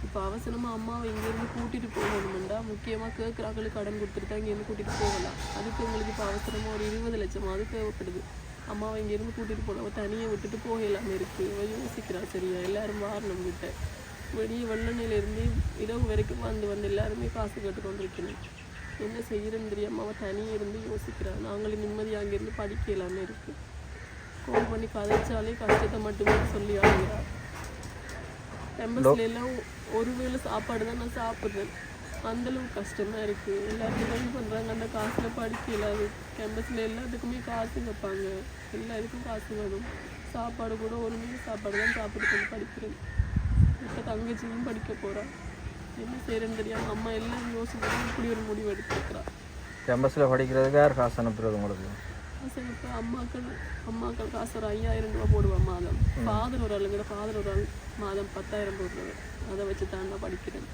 இப்போ அவசரமாக அம்மாவை இங்கேருந்து கூட்டிகிட்டு போகணுமெண்டா முக்கியமாக கேட்குறாங்களுக்கு கடன் கொடுத்துட்டு தான் இங்கேருந்து கூட்டிகிட்டு போகலாம். அதுக்கு எங்களுக்கு இப்போ அவசரமாக ஒரு 20 லட்சமாவது தேவைப்படுது. அம்மாவை இங்கேருந்து கூட்டிகிட்டு போகலாம், தனியாக விட்டுட்டு போக எல்லாமே இருக்குது. யோசிக்கிறா சரியா, எல்லோரும் வாரணும் கிட்ட வெளியே வெள்ளநிலையிலேருந்து இரவு வரைக்கும் வந்து எல்லாருமே காசு கேட்டுக்கொண்டு இருக்கணும். என்ன செய்கிறேன்னு தெரியாமல் அவள் தனியாக இருந்து யோசிக்கிறாள். நாங்களும் நிம்மதியாக அங்கேருந்து படிக்க எல்லாமே இருக்குது. கோல் பண்ணி கதைச்சாலே கஷ்டத்தை மட்டுமே சொல்லி ஆகுறா. கேம்பஸ்ல எல்லாம் ஒரு வேளை சாப்பாடு தான் நான் சாப்பிட்றேன். அந்தளவு கஷ்டமாக இருக்குது. எல்லாருக்கும் உதவி பண்ணுறாங்க, அந்த காசில் படிக்க இல்லாது. கேம்பஸில் எல்லாத்துக்குமே காசு வைப்பாங்க, எல்லாருக்கும் காசு வேணும். சாப்பாடு கூட ஒரு மீன் சாப்பாடு தான் சாப்பிட்டு கொண்டு படிக்கிறேன். இப்போ தங்கச்சியும் படிக்க போகிறான். என்ன செய்யறேன்னு தெரியாமல் அம்மா எல்லாம் யோசிச்சு இப்படி ஒரு முடிவு எடுத்துருக்குறா. கேம்பஸில் படிக்கிறதுக்கு யார் காசு அனுப்புறது உங்களுக்கு? காசு அனுப்ப அம்மாக்கள் காசு ஒரு 5000 ரூபா போடுவான் மாதம். ஃபாதர் ஒரு ஆள் மாதம் 10,000 போடுறது. அதை வச்சு தான் நான் படிக்கிறேன்.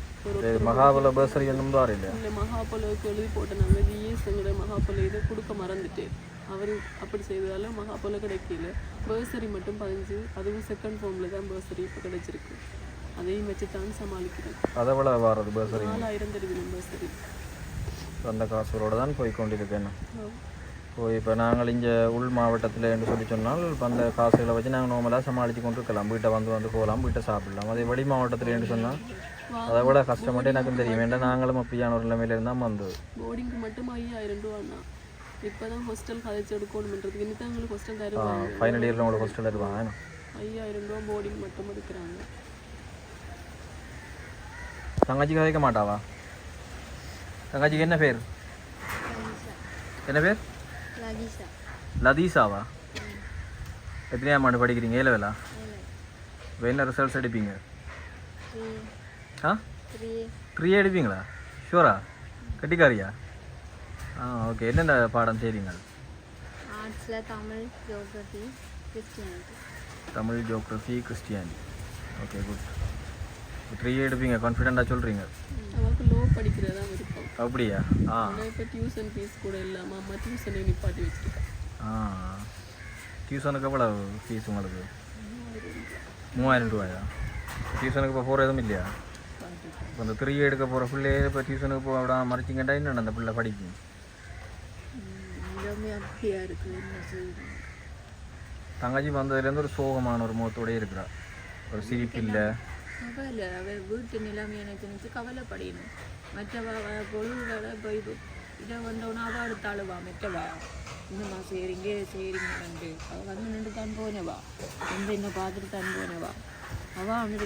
மகாபல பர்சரி என்னும் தான் இல்லை. மகாபலுக்கு எழுதி போட்டேன். நாங்கள் ஜிஎஸ்ங்கிற மகாபல இதை கொடுக்க மறந்துட்டேன். அவர் அப்படி செய்ததால மகாபல கிடைக்கல. பர்சரி மட்டும் 15, அதுவும் செகண்ட் ஃபார்மில் தான் பர்சரி இப்போ கிடைச்சிருக்கு. அதையும் வச்சு தான் சமாளிக்கிறேன். அதை விட வாரது பர்சரி 4000 தெரியும் பர்சரி. அந்த காசுகளோடு தான் போய் கொண்டிருக்கேன். இப்போ நாங்கள் இங்கே உள் மாவட்டத்தில் என்று சொல்லி சொன்னால் இப்போ அந்த காசுகளை வச்சு நாங்கள் நார்மலாக சமாளித்து கொண்டு இருக்கலாம். வீட்டை வந்து போகலாம், வீட்டை சாப்பிடலாம். அதே வெளி மாவட்டத்தில் என்று சொன்னால் அதை விட கஷ்டப்பட்டு எனக்கும் தெரியும். ஏன்னா நாங்களும் அப்படியான ஒரு நிலைமையில இருந்தால் வந்து போர்டிங்க்கு மட்டும் 5000 ரூபாண்ணா. இப்போ தான் ஹாஸ்டல் கதைச்சு எடுக்கணுன்றதுக்கு இன்னும் தான் எங்களுக்கு ஹாஸ்டல் தருவாங்க. ஃபைனல் இயரில் உங்களுக்கு ஹாஸ்டல் தருவாங்க. 5000 ரூபா போர்டிங் மட்டும் எடுக்கிறாங்க. தங்கச்சி கதைக்க மாட்டாவா? தங்கச்சிக்கு என்ன பேர்? லதீஷாவா? எத்தனையாம் ஆண்டு படிக்கிறீங்க? ஏலவேலா? என்ன ரிசல்ட்ஸ் எடுப்பீங்க? 3 எடுப்பீங்களா? ஷூரா? கட்டிக்காரியா? ஓகே. என்னென்ன பாடம் செய்றீங்க? Tamil, geography, Christianity. Okay, good. 3 எடுப்பீங்க, கான்ஃபிடென்ட்டாக சொல்கிறீங்க. அவளுக்கு லோ படிக்கிறதா விருப்பம். அப்படியா? இப்போ டியூஷன் ஃபீஸ் கூட இல்லாமல் அம்மா டியூஷனை நிப்பாட்டி வச்சுருக்கேன். டியூஷனுக்கு எவ்வளோ ஃபீஸ் உங்களுக்கு? 3000 ரூபாயா? டியூஷனுக்கு இப்போ போகிற எதுவும் இல்லையா? இப்போ அந்த 3 எடுக்க போகிற பிள்ளையே இப்போ டியூஷனுக்கு போக விட மறைச்சிங்கட்டா என்ன அந்த பிள்ளை படிக்கும்? தங்கச்சி வந்ததுலேருந்து ஒரு சோகமான ஒரு முகத்தோடய இருக்கிறா. ஒரு சிரிப்பு இல்லை. கவலை, அவள் வீட்டு நிலைமை நினச்சி கவலைப்படணும். மற்றவா பொழுதுகளை இப்போ இதை வந்தோன்னா அவள் அடுத்தாளுவா. மற்றவா இன்னும்மா சரிங்க சரிங்க அவள் வந்து நின்று தான் போனவா, வந்து என்ன பார்த்துட்டு தான் போனவா.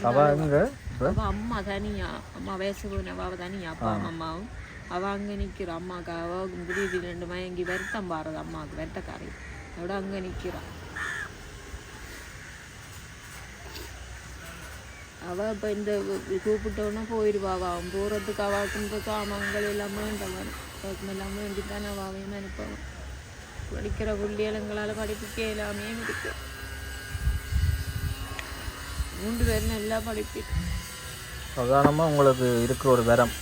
அவள் எங்கே அவ அம்மா தனியா, அம்மா வயசு போனவ தனியா, அப்பா அம்மாவும் அவ அங்கே நிற்கிற அம்மாவுக்கு அவ திடீர்னு 2 மயங்கி வருத்தம் பாருது அம்மாவுக்கு வருத்தக்காரி அவட அங்கே நிற்கிறான். அவள் இப்போ இந்த கூப்பிட்டோன்னா போயிடுவாவா, அவன் போகிறதுக்கு அவாக்குன்ற சாமான்கள் எல்லாம் வேண்டவன் எல்லாம் வேண்டித்தானே அவாவையும் அனுப்பவன். படிக்கிற பிள்ளைகளுங்களால் படிப்புக்கே எல்லாமே இருக்கு. 3 பேரும் நல்லா படிப்பு. பிரதானமாக உங்களுக்கு இருக்கிற ஒரு வரம்,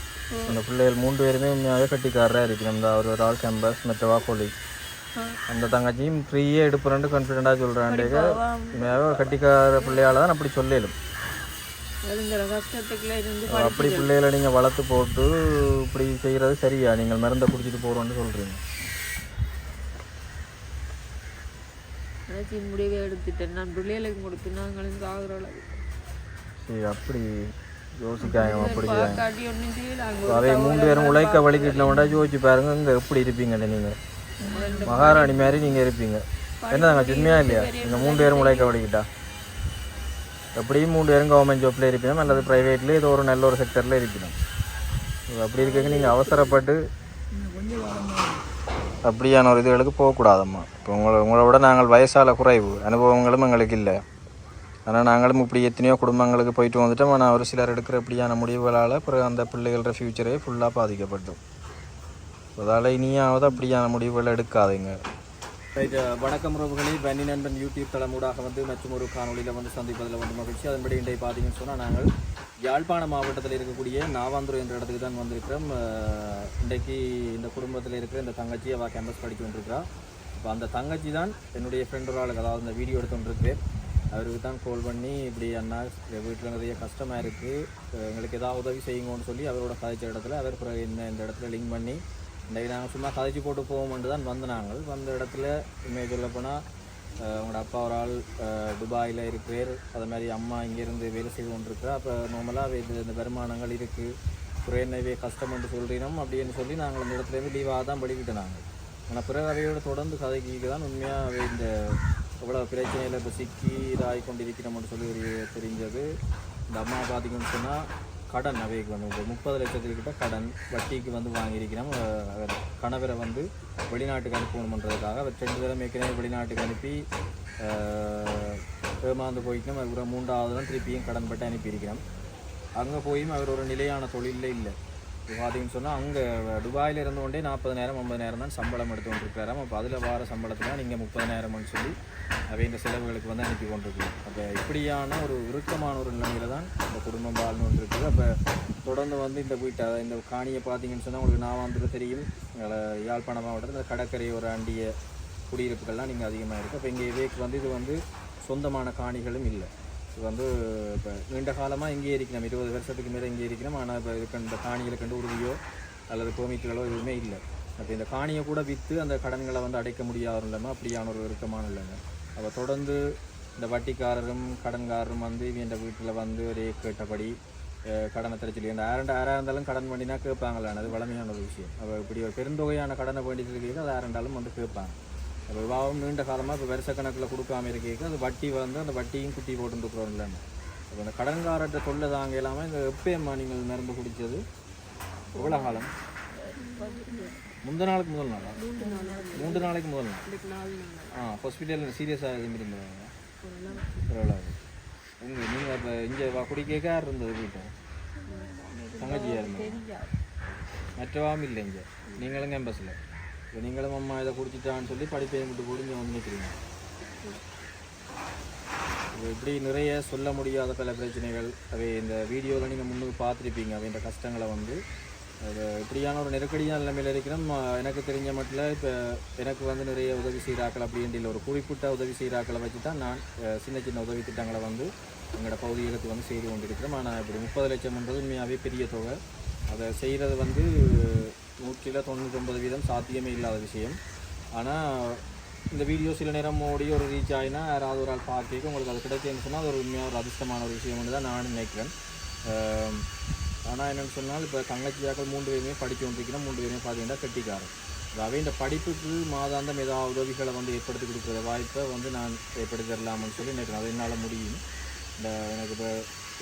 அந்த பிள்ளைகள் 3 பேருமே உண்மையாகவே கட்டிக்காரராக இருக்கணும். இந்த ஒரு ஆள் கேம்பஸ் மற்றவா கொலி அந்த தங்கச்சியும் ஃப்ரீயே எடுப்புறேன்ட்டு கான்ஃபிடென்ட்டாக சொல்கிறாண்டேங்க. உண்மையாகவே கட்டிக்கார பிள்ளையால் தான் அப்படி சொல்லலும். அப்படி பிள்ளைகளை நீங்கள் வளர்த்து போட்டு இப்படி செய்கிறது சரியா? நீங்கள் மருந்தை குடிச்சிட்டு போகிறோன்னு சொல்கிறீங்க. முடிவை எடுத்துட்டேன் நான் பிள்ளைகளுக்கு கொடுத்து நாங்களும் சாகுற அளவு. சரி, அப்படி யோசிக்காங்க. அப்படி அதே 3 பேரும் உழைக்க வலிக்கிட்டோம்டா யோசிச்சு பாருங்க, இங்கே எப்படி இருப்பீங்கன்னு. நீங்கள் மகாராணி மாதிரி நீங்கள் இருப்பீங்க. என்னதாங்க சின்மையா இல்லையா? நீங்கள் 3 பேரும் உழைக்க வலிக்கிட்டா எப்படியும் 3 பேரும் கவர்மெண்ட் ஜாப்ல இருப்பினோம் அல்லது ப்ரைவேட்லேயே ஏதோ ஒரு நல்ல ஒரு செக்டரில் இருப்பினோம். அப்படி இருக்க நீங்கள் அவசரப்பட்டு அப்படியான ஒரு இதுகளுக்கு போகக்கூடாதம்மா. இப்போ உங்களை விட நாங்கள் வயசால் குறைவு, அனுபவங்களும் எங்களுக்கு இல்லை. ஆனால் நாங்களும் இப்படி எத்தனையோ குடும்பங்களுக்கு போயிட்டு வந்துட்டோம். ஆனால் ஒரு சிலர் எடுக்கிற இப்படியான முடிவுகளால் பிறகு அந்த பிள்ளைகளோட ஃப்யூச்சரே ஃபுல்லாக பாதிக்கப்பட்டோம். அதால் இனியாவது அப்படியான முடிவுகள் எடுக்காதுங்க. ரைட், வணக்கம் உறவுகளே. பன்னி நண்பன் யூடியூப் தளமூடாக மற்றும் ஒரு காணொலியில் சந்திப்பதில் மகிழ்ச்சி. அதன்படி இன்றைய பார்த்தீங்கன்னு சொன்னால் நாங்கள் யாழ்ப்பாண மாவட்டத்தில் இருக்கக்கூடிய நாவாந்துறை என்ற இடத்துக்கு தான் வந்திருக்கிறோம். இன்றைக்கு இந்த குடும்பத்தில் இருக்கிற இந்த தங்கச்சி அவள் கேம்பஸ் படித்து கொண்டிருக்கிறா. இப்போ அந்த தங்கச்சி தான் என்னுடைய ஃப்ரெண்ட் ஒரு ஆளுக்கு, அதாவது இந்த வீடியோ எடுத்து கொண்டிருக்கிறேன், அவருக்கு தான் கால் பண்ணி இப்படி அண்ணா வீட்டில் நிறைய கஷ்டமாக இருக்குது, எங்களுக்கு ஏதாவது உதவி செய்யுங்கன்னு சொல்லி அவரோட கதைச்ச இடத்துல அவர் பிறகு இந்த இடத்துல லிங்க் பண்ணி இன்றைக்கு நாங்கள் சும்மா கதைச்சி போட்டு போவோம்ட்டு தான் நாங்கள் வந்த இடத்துல உண்மையை சொல்லப்போனால் அவங்களோட அப்பா ஒரு ஆள் துபாயில் இருக்கிறார், அது மாதிரி அம்மா இங்கேருந்து வேலை செய்து கொண்டிருக்கிறா. அப்போ நார்மலாக இந்த வருமானங்கள் இருக்குது, குறையவே கஷ்டம்னு சொல்கிறோம் அப்படின்னு சொல்லி நாங்கள் அந்த இடத்துலேருந்து லீவாக தான் படிக்கிட்டு நாங்கள். ஆனால் பிறகு அவையோட தொடர்ந்து கதைக்கு தான் உண்மையாக அவை இந்த எவ்வளோ பிரச்சனையில் இப்போ சிக்கி இதாகி கொண்டிருக்கிறோம்னு சொல்லி தெரிஞ்சது. இந்த அம்மா பார்த்திங்கன்னு சொன்னால் கடன் அவைக்கு 30 லட்சத்துக்கிட்ட கடன் வட்டிக்கு வாங்கியிருக்கிறோம். கணவரை வெளிநாட்டுக்கு அனுப்பணுன்றதுக்காக அவர் 2 தடவை ஏற்கனவே வெளிநாட்டுக்கு அனுப்பி ஏமாந்து போய்க்கணும். அதுக்கப்புறம் 3வது தான் திருப்பியும் கடன் பட்டு அனுப்பியிருக்கிறோம். அங்கே போயும் அவர் ஒரு நிலையான தொழிலே இல்லை. இப்போ பார்த்தீங்கன்னு சொன்னால் அங்கே துபாயில் இருந்து கொண்டே 40,000 50,000 தான் சம்பளம் எடுத்து கொண்டிருக்கிறாராம். அப்போ அதில் வார சம்பளத்தில் நீங்கள் 30,000 சொல்லி அவை இந்த செலவுகளுக்கு அனுப்பி கொண்டிருக்கிறோம். அப்போ இப்படியான ஒரு இறுக்கமான ஒரு நிலைமையில தான் இந்த குடும்பம் வாழ்ந்து கொண்டிருக்குது. அப்போ தொடர்ந்து இந்த வீட்டை இந்த காணியை பார்த்தீங்கன்னு சொன்னால் உங்களுக்கு நாவாந்துறை தெரியும், யாழ்ப்பாண மாவட்டத்தில் இந்த கடற்கரை ஒரு ஆண்டிய குடியிருப்புகள்லாம் நீங்கள் அதிகமாக இருக்குது. அப்போ இங்கே இவைக்கு இது சொந்தமான காணிகளும் இல்லை. இது இப்போ நீண்ட காலமாக இங்கே இருக்கணும், 20 வருஷத்துக்கு மேலே இங்கே இருக்கணும். ஆனால் இப்போ இந்த காணிகளை கண்டு உறுதியோ அல்லது கோமிட்டுகளோ எதுவுமே இல்லை. அப்போ இந்த காணியை கூட விற்று அந்த கடன்களை அடைக்க முடியாத இல்லாமல் அப்படியான ஒரு இறுக்கமான இல்லைங்க. அப்போ தொடர்ந்து இந்த வட்டிக்காரரும் கடன்காரரும் இந்த வீட்டில் ஒரே கேட்டபடி கடனை தரச்சொல்லி அந்த யாராக இருந்தாலும் கடன் பண்ணினா கேட்பாங்களான அது வளமையான ஒரு விஷயம். அப்போ இப்படி ஒரு பெருந்தொகையான கடனை வேண்டிட்டு அது யாராக இருந்தாலும் கேட்பாங்க. அப்போ விவாகம் நீண்ட காலமாக இப்போ வருஷக்கணக்கில் கொடுக்காம இருக்க அது வட்டி அந்த வட்டியும் குட்டி போட்டுருக்குறோம் இல்லைன்னு. அப்போ அந்த கடன்காரத்தை தொல்லை தாங்க இல்லாமல் இந்த எப்பயம்மா நீங்கள் நரம்பு குடித்தது எவ்வளோ காலம்? முதல் நாள் 3 நாளைக்கு முதல் நாள் ஹாஸ்பிட்டலில் சீரியஸாக எதுவும் இருந்தாங்க. பரவாயில்ல. நீங்கள் இப்போ இங்கே குடிக்க யார் இருந்தது வீட்டை? தங்கச்சியாக இருந்தது, மற்றவாவும் இல்லை இங்கே. நீங்களும் கேம்பஸில் இப்போ நீங்களும் அம்மா இதை குடிச்சிட்டான்னு சொல்லி படிப்பையும் விட்டு கூட இங்கே நிற்கிறீங்க. இப்படி நிறைய சொல்ல முடியாத பல பிரச்சனைகள் அவை இந்த வீடியோவில் நீங்கள் முன்னுக்கு பார்த்துருப்பீங்க. அவை இந்த கஷ்டங்களை இப்படியான ஒரு நெருக்கடியான நிலைமையில் இருக்கிறோம். எனக்கு தெரிஞ்ச மட்டும் இப்போ எனக்கு நிறைய உதவி செய்கிறாக்கள் அப்படின்ற இல்லை, ஒரு குறிப்பிட்ட உதவி செய்கிறாக்களை வச்சு தான் நான் சின்ன உதவி திட்டங்களை எங்களோட பகுதிகளுக்கு செய்து கொண்டிருக்கிறோம். ஆனால் இப்படி 30 லட்சம்ன்றது உண்மையாகவே பெரிய தொகை. அதை செய்கிறது 199% சாத்தியமே இல்லாத விஷயம். ஆனால் இந்த வீடியோ சில நேரம் ஓடி ஒரு ரீச் ஆகினா யாராவது ஒரு ஆள் பார்க்க உங்களுக்கு அது கிடைக்குன்னு சொன்னால் அது ஒரு உண்மையாக ஒரு அதிர்ஷ்டமான ஒரு விஷயம்னு தான் நான் நினைக்கிறேன். ஆனால் என்னென்னு சொன்னால் இப்போ தங்கச்சியாக்கள் 3 பேருமே படித்து கொண்டிருக்கிறோம். 3 பேருமே பார்த்தீங்கன்னா கட்டிக்காரன். அவை இந்த படிப்புக்கு மாதாந்தம் ஏதாவது உதவிகளை ஏற்படுத்தி கொடுக்குற வாய்ப்பை நான் ஏற்படுத்தி தரலாம்னு சொல்லி நினைக்கிறேன். அது என்னால் முடியும். இந்த எனக்கு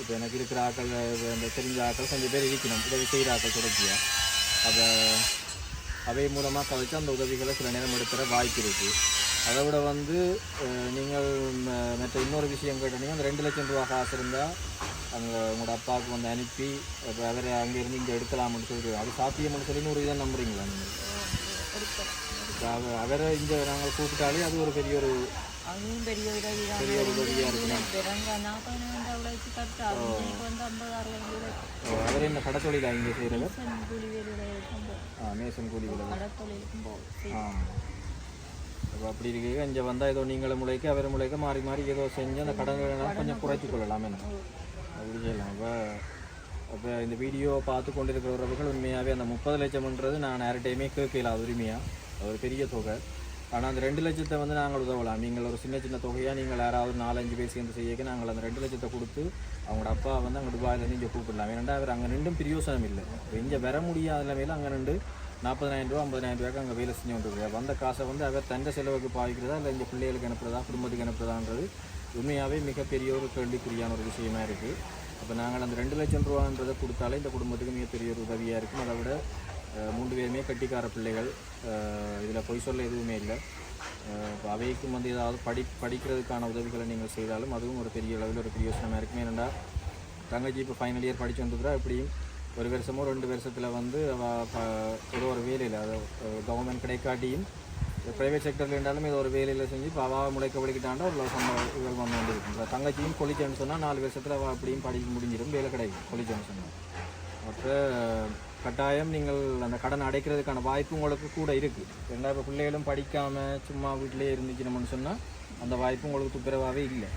இப்போ எனக்கு இருக்கிற ஆக்கள் இந்த தெரிஞ்ச ஆக்கள் கொஞ்சம் பேர் இருக்கணும் உதவி செய்கிற ஆக்கள் தொடர்ச்சியாக அதை அவை மூலமாக கழிச்சு அந்த உதவிகளை சில நேரம் எடுக்கிற வாய்ப்பு இருக்குது. அதை விட வந்து நீங்கள் மற்ற இன்னொரு விஷயம் கேட்டீங்கன்னா அந்த 2 லட்சம் ரூபா காசு இருந்தால் அங்கே உங்களோட அப்பாவுக்கு வந்து அனுப்பி இப்போ அவரை அங்கேருந்து இங்கே எடுக்கலாம்னு சொல்லி அது சாத்தியம்னு சொல்லி ஒரு இதை நம்புறீங்களா நீங்கள்? அவரை இங்கே நாங்கள் கூப்பிட்டாலே அது ஒரு பெரிய ஒரு அதுவும் பெரிய உதவி தான். பெரிய உதவியாக இருக்கணும். அவர் என்ன கடத்தொழிலா இங்கே செய்கிறது? மேசன் கூலி வேலை. அப்போ அப்படி இருக்கு இங்கே வந்தால் ஏதோ நீங்களும் முளைக்க அவர் முளைக்க மாறி மாறி ஏதோ செஞ்சு அந்த கடன்கள் கொஞ்சம் குறைச்சி கொள்ளலாம் என்ன அப்படி செய்யலாம். அப்போ இந்த வீடியோ பார்த்து கொண்டிருக்கிறவர்கள் உண்மையாகவே அந்த 30 லட்சம்ன்றது நான் யார்கிட்டையுமே கேட்கல உரிமையாக ஒரு பெரிய தொகை. ஆனால் அந்த 2 லட்சத்தை வந்து நாங்கள் உதவலாம். நீங்கள் ஒரு சின்ன சின்ன தொகையாக நீங்கள் யாராவது 4-5 பேர் சேர்ந்து செய்யக்க நாங்கள் அந்த 2 லட்சத்தை கொடுத்து அவங்களோட அப்பா வந்து அங்கே துபாயிலேருந்து இங்கே கூப்பிடலாம். ஏன்னா அவர் அங்கே நின்றும் பிரியோசனம் இல்லை. இங்கே வர முடியாத நிலைமையில் அங்கே நின்று 40,000 ரூபா 50,000 ரூபாய்க்கு அங்கே வேலை செஞ்சு கொண்டிருக்காரு. வந்த காசை வந்து அவர் தண்டை செலவுக்கு பாவிக்கிறதா இல்லை இங்கே பிள்ளைகளுக்கு அனுப்புறதா குடும்பத்துக்கு அனுப்புறதான்றது உண்மையாகவே மிகப்பெரிய ஒரு கேள்விக்குறியான ஒரு விஷயமா இருக்குது. அப்போ நாங்கள் அந்த 2 லட்சம் ரூபான்றதை கொடுத்தாலே இந்த குடும்பத்துக்கு மிகப்பெரிய ஒரு உதவியாக இருக்கும். அதை விட 3 பேருமே கட்டிக்கார பிள்ளைகள், இதில் பொய் சொல்ல எதுவுமே இல்லை. இப்போ அவைக்கும் வந்து ஏதாவது படிக்கிறதுக்கான உதவிகளை நீங்கள் செய்தாலும் அதுவும் ஒரு பெரிய அளவில் ஒரு பிரயோசனமாக இருக்கும். ஏன்னா தங்கச்சி இப்போ ஃபைனல் இயர் படித்து வந்துக்கிறா. எப்படியும் ஒரு வருஷமோ 2 வருஷத்தில் வந்து ஏதோ ஒரு வேலையில் அதை கவர்மெண்ட் கிடைக்காட்டியும் ப்ரைவேட் செக்டரில் இருந்தாலும் ஏதோ ஒரு வேலையில் செஞ்சு இப்போ அவள் முளைக்க படிக்கிட்டாண்டா ஒரு சம்பவங்கள் வந்து வந்துருக்கு. தங்கச்சியும் கொலிச்சேன்னு சொன்னால் 4 வருஷத்தில் அவள் அப்படியும் படிக்க முடிஞ்சிடும், வேலை கிடைக்கும் கொலிச்சேன்னு சொன்னால். அப்போ கட்டாயம் நீங்கள் அந்த கடன் அடைக்கிறதுக்கான வாய்ப்பு உங்களுக்கு கூட இருக்குது. ரெண்டாவது இப்போ பிள்ளைகளும் படிக்காமல் சும்மா வீட்டிலே இருந்துக்கணும்னு சொன்னால் அந்த வாய்ப்பு உங்களுக்கு துப்புரவாகவே இல்லை.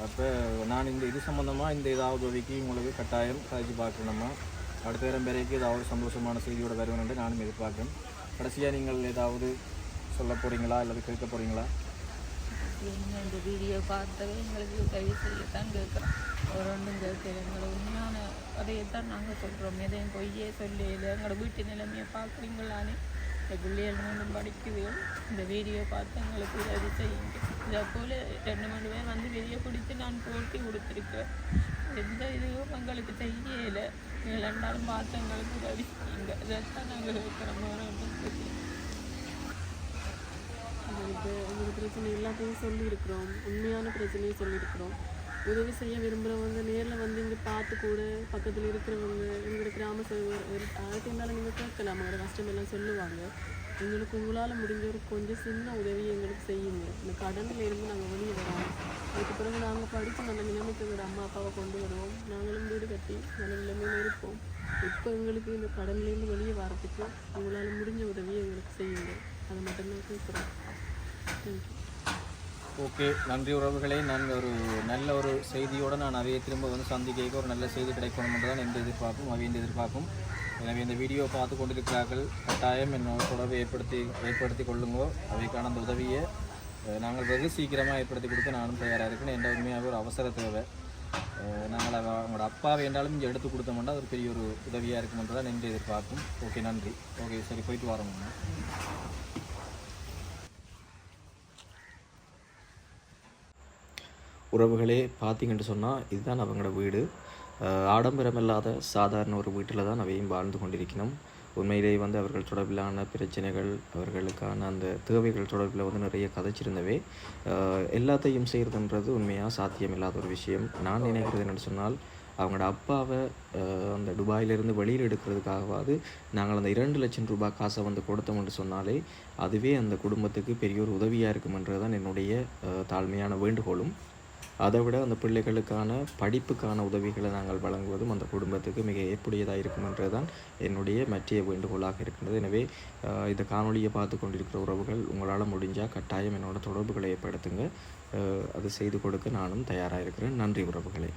அப்போ நான் இந்த இது சம்மந்தமாக இந்த ஏதாவது உதவிக்கு உங்களுக்கு கட்டாயம் கழிச்சு பார்க்கணுமா அடுத்த நேரம் பிறகு ஏதாவது சந்தோஷமான செய்தியோடு வருவேன் நானும் எதிர்பார்க்குறேன். கடைசியாக நீங்கள் ஏதாவது சொல்ல போகிறீங்களா அல்லது கேட்க போகிறீங்களா? இந்த வீடியோ பார்த்தவே எங்களுக்கு உதவி செய்யத்தான் கேட்குறோம். ஒரு ஒன்றும் கேட்கல. எங்களை உண்மையான அதையத்தான் நாங்கள் சொல்கிறோம். எதையும் பொய்யே சொல்லல. எங்களோட வீட்டு நிலைமையை பார்க்குறீங்களானே இந்த பிள்ளைகள் மீண்டும் படிக்குவேன். இந்த வீடியோ பார்த்து எங்களுக்கு உதவி செய்யுங்க. இதை போல் 2-3 பேர் வந்து வெளியே பிடிச்சி நான் போட்டி கொடுத்துருக்கேன். எந்த இதுவும் எங்களுக்கு செய்யலை. நீங்கள் ரெண்டாலும் பார்த்து எங்களுக்கு உதவி செய்யுங்க. இதைத்தான் நாங்கள் கேட்குறோம். எங்களுக்கு பிரச்சனை எல்லாத்தையும் சொல்லியிருக்கிறோம். உண்மையான பிரச்சனையும் சொல்லியிருக்கிறோம். உதவி செய்ய விரும்புகிறவங்க நேரில் வந்து இங்கே பார்த்து கூட பக்கத்தில் இருக்கிறவங்க எங்களோட கிராம சேவர் யார்கிட்ட இருந்தாலும் நீங்கள் கேட்கலாம். அவங்களோட கஷ்டமெல்லாம் சொல்லுவாங்க. எங்களுக்கு உங்களால் முடிஞ்ச ஒரு கொஞ்சம் சின்ன உதவி எங்களுக்கு செய்யுங்க. இந்த கடனில் இருந்து நாங்கள் வெளியே வரோம். அதுக்கு பிறகு நாங்கள் படித்து நல்ல நிலைமைக்கு எங்களோட அம்மா அப்பாவை கொண்டு வருவோம். நாங்களும் வீடு கட்டி நல்ல நிலைமையில் இருப்போம். இப்போ எங்களுக்கு இந்த கடன்லேருந்து வெளியே வரத்துக்கு உங்களால் முடிஞ்ச உதவியை எங்களுக்கு செய்யுங்க. அதை மட்டும்தான் கேட்குறோம். ஓகே, நன்றி உறவுகளே. நான் ஒரு நல்ல ஒரு செய்தியோடு நான் அவையை திரும்ப வந்து சந்திக்க ஒரு நல்ல செய்தி கிடைக்கணும் என்று தான் எந்த எதிர்பார்க்கும். எனவே இந்த வீடியோ பார்த்து கொண்டிருக்கிறார்கள் கட்டாயம் என்னோட தொடர்பை ஏற்படுத்தி கொள்ளுங்கோ. அவைக்கான அந்த உதவியை நாங்கள் வெகு சீக்கிரமாக ஏற்படுத்தி கொடுக்க நானும் தயாராக இருக்கேன். எந்த உண்மையாக ஒரு அவசர தேவை. நாங்கள் அவங்களோட அப்பாவை என்றாலும் இங்கே எடுத்து கொடுத்தோம்னா அது ஒரு பெரிய ஒரு உதவியாக இருக்குமென்று தான் என்று எதிர்பார்க்கும். ஓகே, நன்றி. ஓகே, சரி, போயிட்டு வரோம். உறவுகளே, பார்த்தீங்கன்னு சொன்னால் இதுதான் அவங்களோட வீடு. ஆடம்பரமில்லாத சாதாரண ஒரு வீட்டில் தான் அவையும் வாழ்ந்து கொண்டிருக்கணும். உண்மையிலேயே வந்து அவர்கள் தொடர்பிலான பிரச்சனைகள், அவர்களுக்கான அந்த தேவைகள் தொடர்பில் வந்து நிறைய கதைச்சிருந்தவே எல்லாத்தையும் செய்கிறதுன்றது உண்மையாக சாத்தியமில்லாத ஒரு விஷயம். நான் நினைக்கிறது என்னென்னு சொன்னால் அவங்களோட அப்பாவை அந்த துபாயிலிருந்து வெளியில் எடுக்கிறதுக்காகவாது நாங்கள் அந்த 2 லட்சம் ரூபாய் காசை வந்து கொடுத்தோம்னு சொன்னாலே அதுவே அந்த குடும்பத்துக்கு பெரிய ஒரு உதவியாக இருக்குமென்றது தான் என்னுடைய தாழ்மையான வேண்டுகோளும். அதை விட அந்த பிள்ளைகளுக்கான படிப்புக்கான உதவிகளை நாங்கள் வழங்குவதும் அந்த குடும்பத்துக்கு மிக ஏற்புடையதாக இருக்குமென்றது தான் என்னுடைய மற்ற வேண்டுகோளாக இருக்கின்றது. எனவே இந்த காணொலியை பார்த்து கொண்டிருக்கிற உறவுகள் உங்களால் முடிஞ்சால் கட்டாயம் என்னோட தொடர்புகளை ஏற்படுத்துங்க. அது செய்து கொடுக்க நானும் தயாராக இருக்கிறேன். நன்றி உறவுகளே.